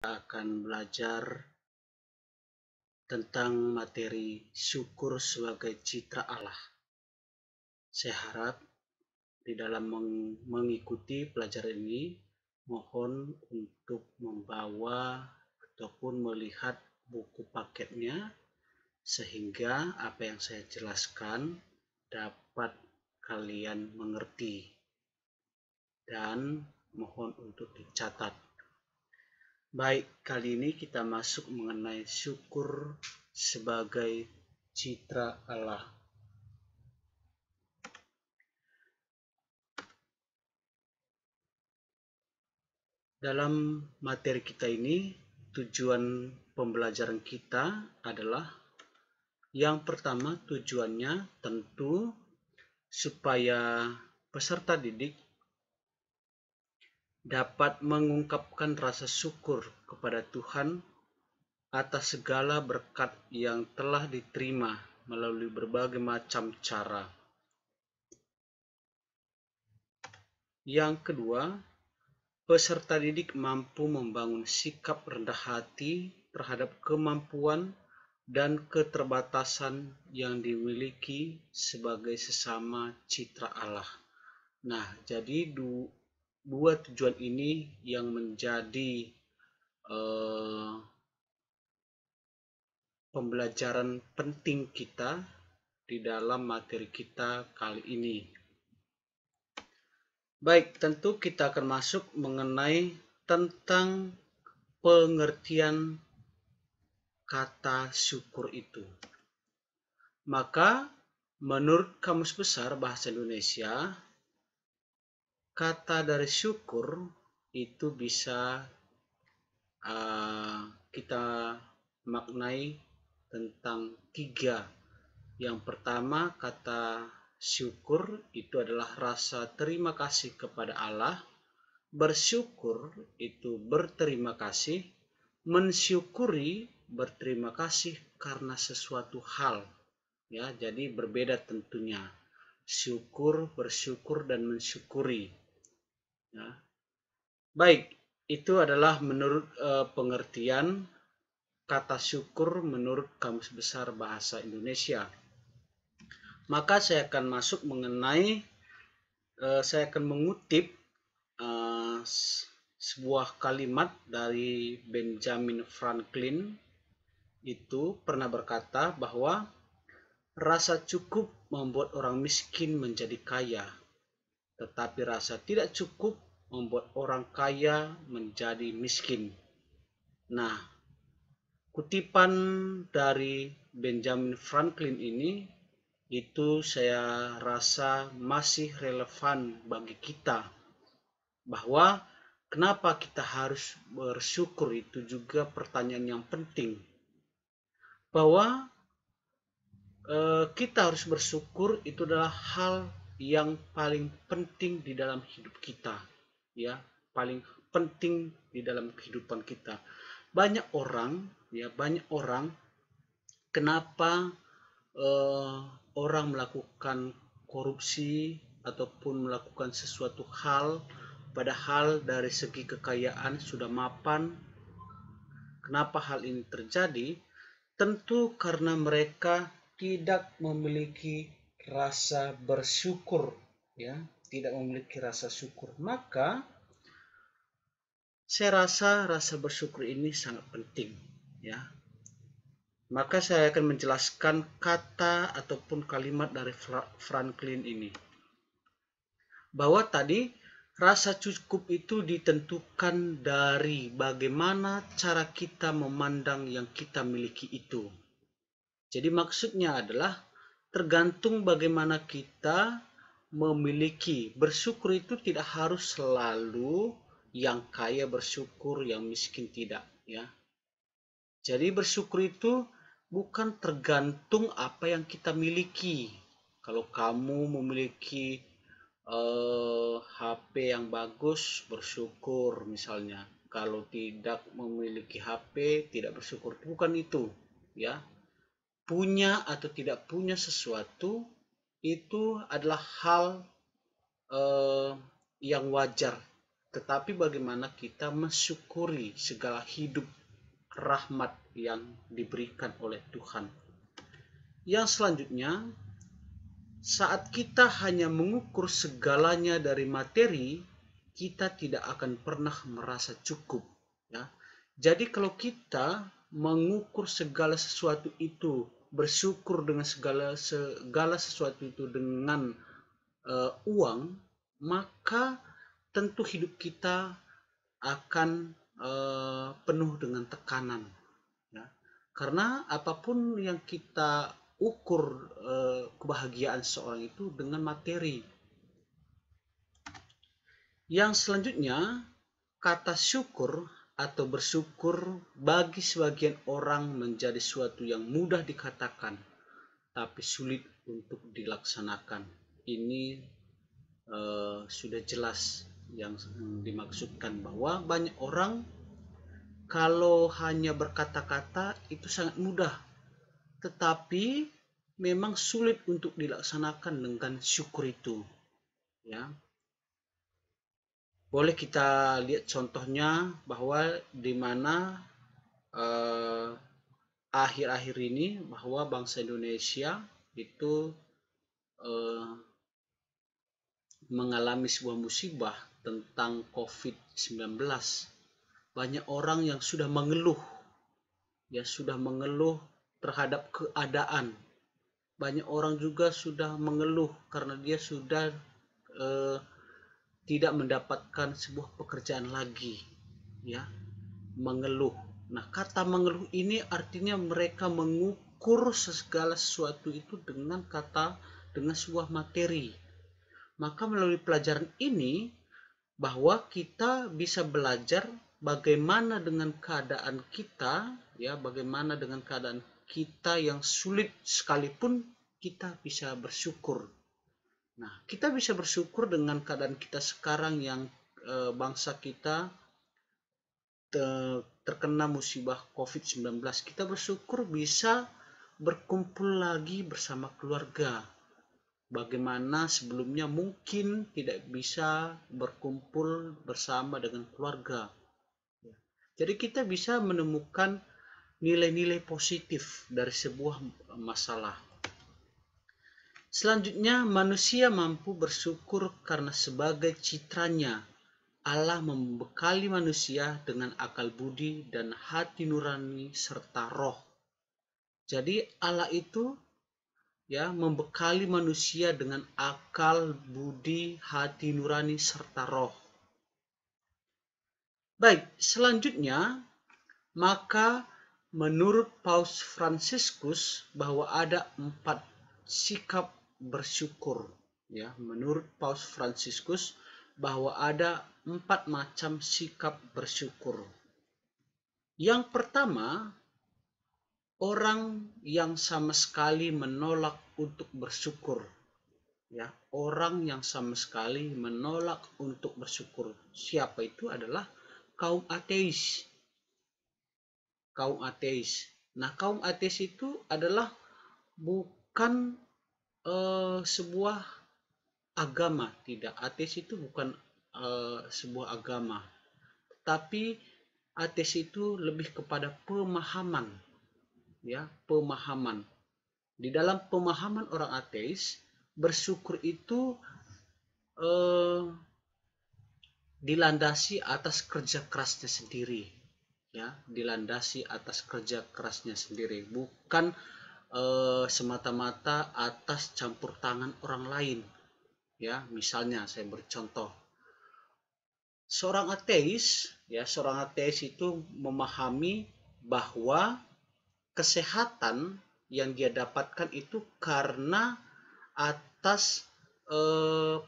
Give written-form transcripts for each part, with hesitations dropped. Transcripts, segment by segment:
akan belajar tentang materi syukur sebagai citra Allah. Saya harap di dalam mengikuti pelajaran ini, mohon untuk membawa ataupun melihat buku paketnya, sehingga apa yang saya jelaskan dapat kalian mengerti, dan mohon untuk dicatat. Baik, kali ini kita masuk mengenai syukur sebagai citra Allah. Dalam materi kita ini, tujuan pembelajaran kita adalah yang pertama, tujuannya tentu supaya peserta didik dapat mengungkapkan rasa syukur kepada Tuhan atas segala berkat yang telah diterima melalui berbagai macam cara. Yang kedua, peserta didik mampu membangun sikap rendah hati terhadap kemampuan dan keterbatasan yang dimiliki sebagai sesama citra Allah. Nah, jadi dua tujuan ini yang menjadi pembelajaran penting kita di dalam materi kita kali ini. Baik, tentu kita akan masuk mengenai tentang pengertian kata syukur itu. Maka, menurut Kamus Besar Bahasa Indonesia, kata dari syukur itu bisa kita maknai tentang tiga. Yang pertama, kata syukur itu adalah rasa terima kasih kepada Allah. Bersyukur itu berterima kasih. Mensyukuri berterima kasih karena sesuatu hal. Ya, jadi berbeda tentunya. Syukur, bersyukur, dan mensyukuri. Ya. Baik, itu adalah menurut pengertian kata syukur menurut Kamus Besar Bahasa Indonesia. Maka saya akan masuk mengenai, saya akan mengutip sebuah kalimat dari Benjamin Franklin. Itu pernah berkata bahwa rasa cukup membuat orang miskin menjadi kaya, tetapi rasa tidak cukup membuat orang kaya menjadi miskin. Nah, kutipan dari Benjamin Franklin ini itu saya rasa masih relevan bagi kita, bahwa kenapa kita harus bersyukur itu juga pertanyaan yang penting, bahwa kita harus bersyukur itu adalah hal yang paling penting di dalam hidup kita, ya, paling penting di dalam kehidupan kita. Banyak orang kenapa orang melakukan korupsi ataupun melakukan sesuatu hal, padahal dari segi kekayaan sudah mapan. Kenapa hal ini terjadi? Tentu karena mereka tidak memiliki rasa bersyukur, ya, tidak memiliki rasa syukur. Maka saya rasa rasa bersyukur ini sangat penting, ya. Maka saya akan menjelaskan kata ataupun kalimat dari Franklin ini, bahwa tadi rasa cukup itu ditentukan dari bagaimana cara kita memandang yang kita miliki itu. Jadi maksudnya adalah tergantung bagaimana kita memiliki. Bersyukur itu tidak harus selalu yang kaya bersyukur, yang miskin tidak, ya. Jadi bersyukur itu bukan tergantung apa yang kita miliki. Kalau kamu memiliki HP yang bagus, bersyukur misalnya. Kalau tidak memiliki HP, tidak bersyukur. Bukan itu, ya. Punya atau tidak punya sesuatu itu adalah hal yang wajar, tetapi bagaimana kita mensyukuri segala hidup rahmat yang diberikan oleh Tuhan. Yang selanjutnya, saat kita hanya mengukur segalanya dari materi, kita tidak akan pernah merasa cukup. Ya. Jadi kalau kita mengukur segala sesuatu itu, bersyukur dengan segala sesuatu itu dengan uang, maka tentu hidup kita akan penuh dengan tekanan. Ya. Karena apapun yang kita ukur kebahagiaan seorang itu dengan materi. Yang selanjutnya, kata syukur atau bersyukur bagi sebagian orang menjadi suatu yang mudah dikatakan, tapi sulit untuk dilaksanakan. Ini sudah jelas yang dimaksudkan, bahwa banyak orang kalau hanya berkata-kata itu sangat mudah, tetapi memang sulit untuk dilaksanakan dengan syukur itu. Ya, boleh kita lihat contohnya bahwa di mana akhir-akhir ini bahwa bangsa Indonesia itu mengalami sebuah musibah tentang COVID-19. Banyak orang yang sudah mengeluh, ya sudah mengeluh terhadap keadaan. Banyak orang juga sudah mengeluh karena dia sudah tidak mendapatkan sebuah pekerjaan lagi, ya, mengeluh. Nah, kata mengeluh ini artinya mereka mengukur segala sesuatu itu dengan sebuah materi. Maka melalui pelajaran ini, bahwa kita bisa belajar bagaimana dengan keadaan kita, ya, bagaimana dengan keadaan kita yang sulit sekalipun kita bisa bersyukur. Nah, kita bisa bersyukur dengan keadaan kita sekarang yang bangsa kita terkena musibah COVID-19. Kita bersyukur bisa berkumpul lagi bersama keluarga. Bagaimana sebelumnya mungkin tidak bisa berkumpul bersama dengan keluarga. Jadi kita bisa menemukan nilai-nilai positif dari sebuah masalah. Selanjutnya, manusia mampu bersyukur karena sebagai citranya Allah membekali manusia dengan akal budi dan hati nurani serta roh. Jadi Allah itu, ya, membekali manusia dengan akal, budi, hati nurani, serta roh. Baik, selanjutnya, maka menurut Paus Fransiskus bahwa ada 4 sikap bersyukur. Ya, menurut Paus Fransiskus bahwa ada 4 macam sikap bersyukur. Yang pertama, orang yang sama sekali menolak untuk bersyukur. Ya, orang yang sama sekali menolak untuk bersyukur. Siapa itu? Adalah kaum ateis. Kaum ateis. Nah, kaum ateis itu adalah bukan sebuah agama. Tidak, ateis itu bukan sebuah agama. Tapi ateis itu lebih kepada pemahaman. Ya, pemahaman. Di dalam pemahaman orang ateis, bersyukur itu dilandasi atas kerja kerasnya sendiri, ya, dilandasi atas kerja kerasnya sendiri, bukan semata-mata atas campur tangan orang lain. Ya, misalnya saya bercontoh, seorang ateis itu memahami bahwa kesehatan yang dia dapatkan itu karena atas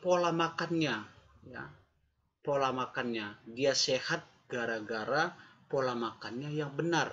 pola makannya, ya, pola makannya. Dia sehat gara-gara pola makannya yang benar.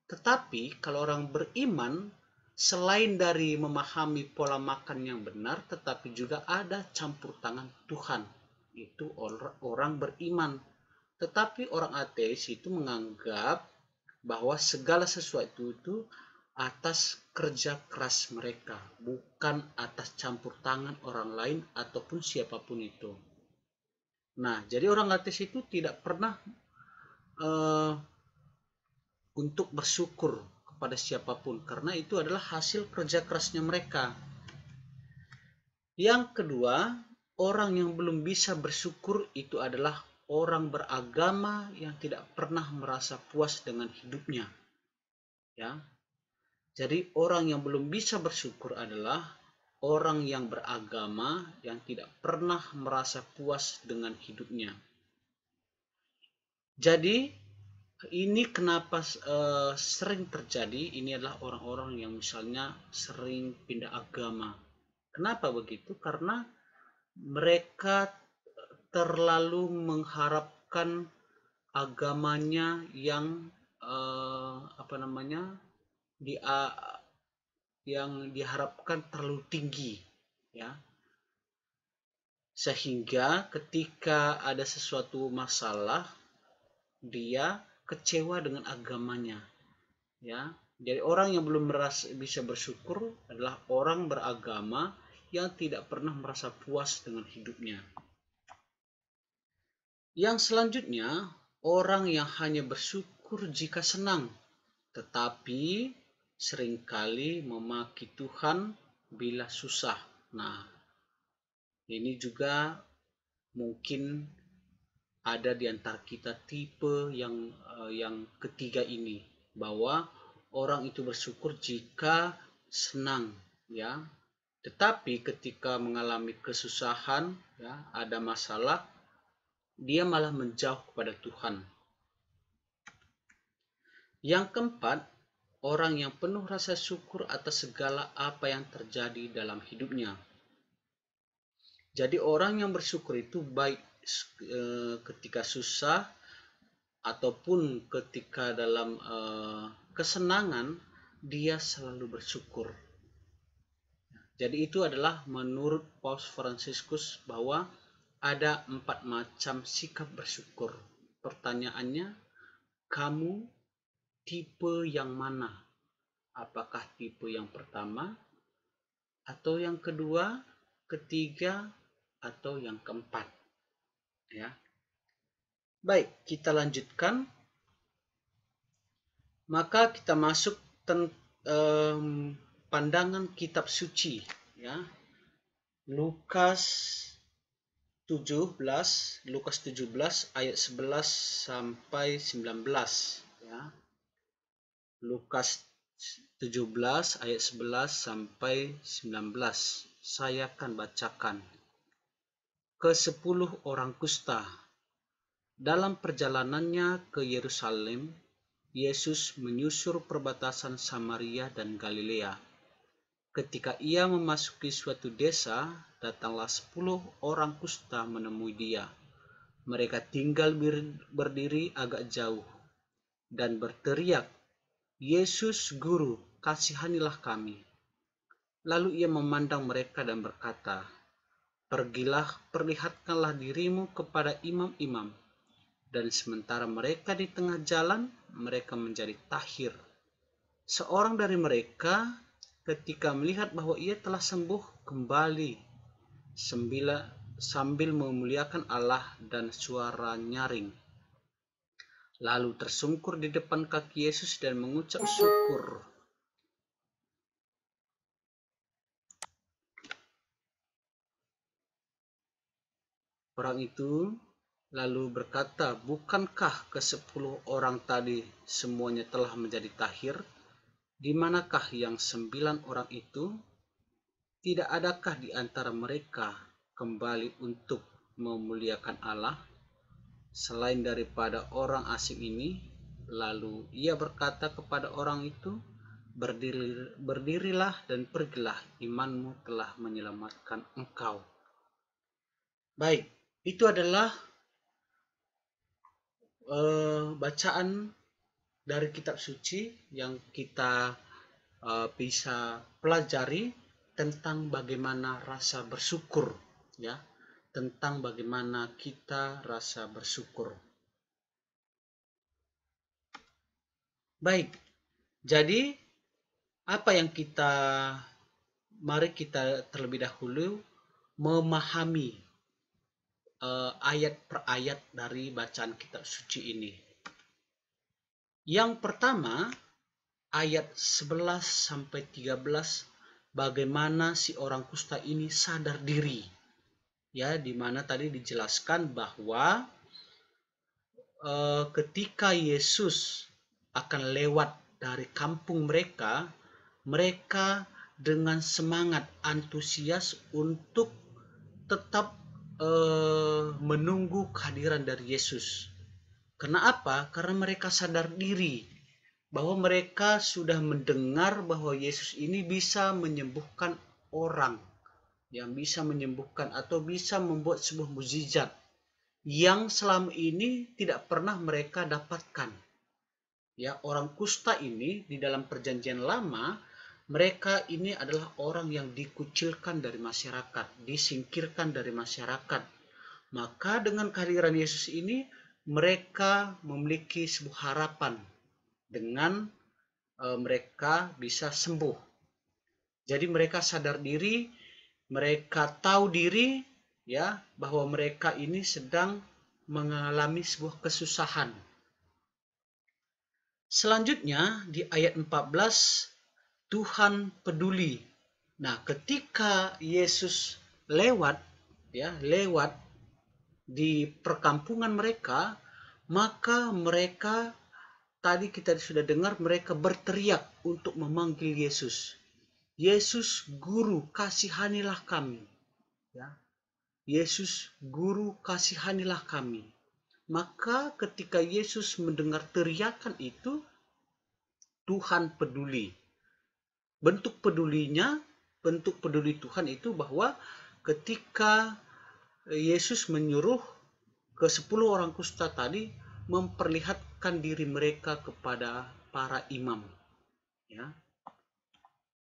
Tetapi kalau orang beriman, selain dari memahami pola makan yang benar, tetapi juga ada campur tangan Tuhan. Itu orang beriman. Tetapi orang ateis itu menganggap bahwa segala sesuatu itu atas kerja keras mereka, bukan atas campur tangan orang lain ataupun siapapun itu. Nah, jadi orang ateis itu tidak pernah untuk bersyukur kepada siapapun, karena itu adalah hasil kerja kerasnya mereka. Yang kedua, orang yang belum bisa bersyukur itu adalah orang beragama yang tidak pernah merasa puas dengan hidupnya. Ya. Jadi orang yang belum bisa bersyukur adalah orang yang beragama yang tidak pernah merasa puas dengan hidupnya. Jadi ini kenapa sering terjadi, ini adalah orang-orang yang misalnya sering pindah agama. Kenapa begitu? Karena mereka terlalu mengharapkan agamanya yang yang diharapkan terlalu tinggi, ya, sehingga ketika ada sesuatu masalah dia kecewa dengan agamanya, ya. Jadi orang yang belum bisa bersyukur adalah orang beragama yang tidak pernah merasa puas dengan hidupnya. Yang selanjutnya, orang yang hanya bersyukur jika senang, tetapi seringkali memaki Tuhan bila susah. Nah, ini juga mungkin ada di antara kita tipe yang ketiga ini, bahwa orang itu bersyukur jika senang, ya. Tetapi ketika mengalami kesusahan, ya, ada masalah, dia malah menjauh kepada Tuhan. Yang keempat, orang yang penuh rasa syukur atas segala apa yang terjadi dalam hidupnya. Jadi orang yang bersyukur itu baik ketika susah ataupun ketika dalam kesenangan, dia selalu bersyukur. Jadi itu adalah menurut Paus Fransiskus bahwa ada 4 macam sikap bersyukur. Pertanyaannya, kamu tipe yang mana? Apakah tipe yang pertama, atau yang kedua, ketiga, atau yang keempat? Ya. Baik, kita lanjutkan. Maka kita masuk pandangan kitab suci, ya. Lukas 17 ayat 11 sampai 19, ya. Lukas 17 ayat 11 sampai 19. Saya akan bacakan. Ke-10 orang kusta. Dalam perjalanannya ke Yerusalem, Yesus menyusur perbatasan Samaria dan Galilea. Ketika ia memasuki suatu desa, datanglah 10 orang kusta menemui dia. Mereka tinggal berdiri agak jauh dan berteriak, "Yesus, Guru, kasihanilah kami." Lalu ia memandang mereka dan berkata, "Pergilah, perlihatkanlah dirimu kepada imam-imam." Dan sementara mereka di tengah jalan, mereka menjadi tahir. Seorang dari mereka ketika melihat bahwa ia telah sembuh, kembali sambil memuliakan Allah dan suara nyaring. Lalu tersungkur di depan kaki Yesus dan mengucap syukur. Orang itu lalu berkata, "Bukankah ke-10 orang tadi semuanya telah menjadi tahir? Di manakah yang 9 orang itu? Tidak adakah di antara mereka kembali untuk memuliakan Allah selain daripada orang asing ini?" Lalu ia berkata kepada orang itu, Berdirilah dan pergilah, imanmu telah menyelamatkan engkau." Baik, itu adalah bacaan dari kitab suci yang kita bisa pelajari tentang bagaimana rasa bersyukur, ya, tentang bagaimana kita rasa bersyukur. Baik, jadi apa yang mari kita terlebih dahulu memahami ayat per ayat dari bacaan kitab suci ini. Yang pertama, ayat 11 sampai 13, bagaimana si orang kusta ini sadar diri. Ya, di mana tadi dijelaskan bahwa ketika Yesus akan lewat dari kampung mereka, mereka dengan semangat antusias untuk tetap menunggu kehadiran dari Yesus. Karena apa? Karena mereka sadar diri bahwa mereka sudah mendengar bahwa Yesus ini bisa menyembuhkan orang, yang bisa menyembuhkan atau bisa membuat sebuah mukjizat yang selama ini tidak pernah mereka dapatkan. Ya, orang kusta ini di dalam perjanjian lama, mereka ini adalah orang yang dikucilkan dari masyarakat, disingkirkan dari masyarakat. Maka dengan kehadiran Yesus ini, mereka memiliki sebuah harapan dengan mereka bisa sembuh. Jadi mereka sadar diri, mereka tahu diri, ya, bahwa mereka ini sedang mengalami sebuah kesusahan. Selanjutnya di ayat 14, Tuhan peduli. Nah, ketika Yesus lewat di perkampungan mereka, maka mereka tadi kita sudah dengar mereka berteriak untuk memanggil Yesus. Yesus Guru, kasihanilah kami. Ya. Yesus Guru, kasihanilah kami. Maka ketika Yesus mendengar teriakan itu, Tuhan peduli. Bentuk peduli Tuhan itu bahwa ketika Yesus menyuruh ke 10 orang kusta tadi memperlihatkan diri mereka kepada para imam. Ya.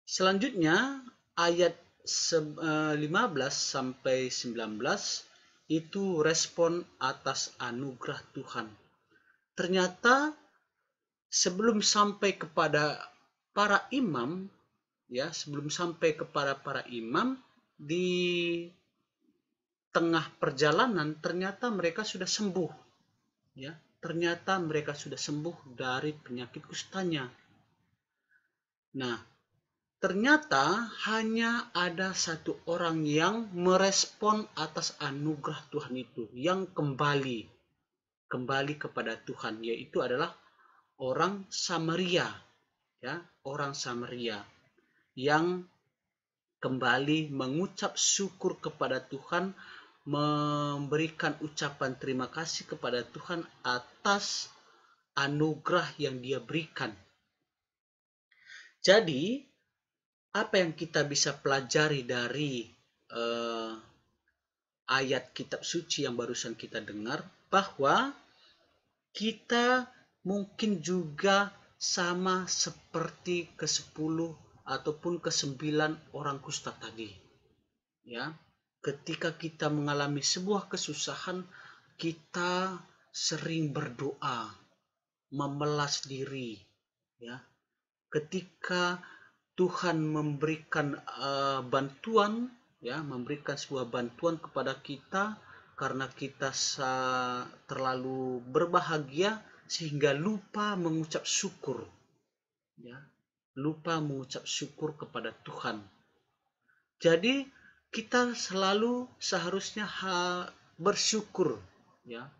Selanjutnya ayat 15 sampai 19 itu respon atas anugerah Tuhan. Ternyata sebelum sampai kepada para imam, ya, di tengah perjalanan ternyata mereka sudah sembuh. Ya, ternyata mereka sudah sembuh dari penyakit kustanya. Nah, ternyata hanya ada satu orang yang merespon atas anugerah Tuhan itu, yang kembali kepada Tuhan, yaitu adalah orang Samaria, ya, orang Samaria yang kembali mengucap syukur kepada Tuhan, memberikan ucapan terima kasih kepada Tuhan atas anugerah yang Dia berikan. Jadi, apa yang kita bisa pelajari dari ayat kitab suci yang barusan kita dengar, bahwa kita mungkin juga sama seperti ke-10 ataupun ke-9 orang kusta tadi. Ya, ketika kita mengalami sebuah kesusahan, kita sering berdoa, memelas diri, ya. Ketika Tuhan memberikan bantuan, ya, memberikan sebuah bantuan kepada kita karena kita terlalu berbahagia sehingga lupa mengucap syukur, ya, lupa mengucap syukur kepada Tuhan. Jadi kita selalu seharusnya bersyukur, ya.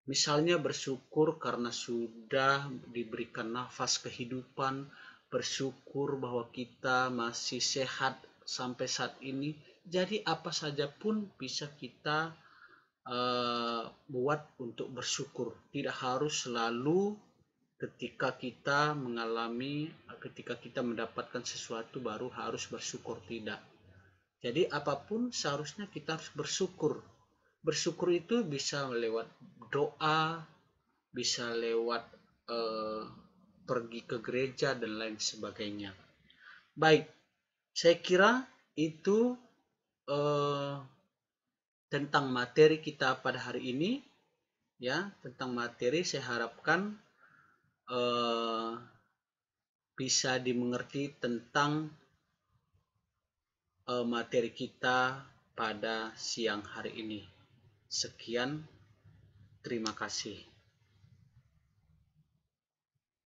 Misalnya bersyukur karena sudah diberikan nafas kehidupan, bersyukur bahwa kita masih sehat sampai saat ini. Jadi apa saja pun bisa kita buat untuk bersyukur. Tidak harus selalu ketika kita mendapatkan sesuatu baru harus bersyukur, tidak. Jadi apapun seharusnya kita harus bersyukur. Bersyukur itu bisa lewat doa, bisa lewat pergi ke gereja dan lain sebagainya. Baik, saya kira itu tentang materi kita pada hari ini. Ya, tentang materi saya harapkan bisa dimengerti tentang materi kita pada siang hari ini. Sekian, terima kasih.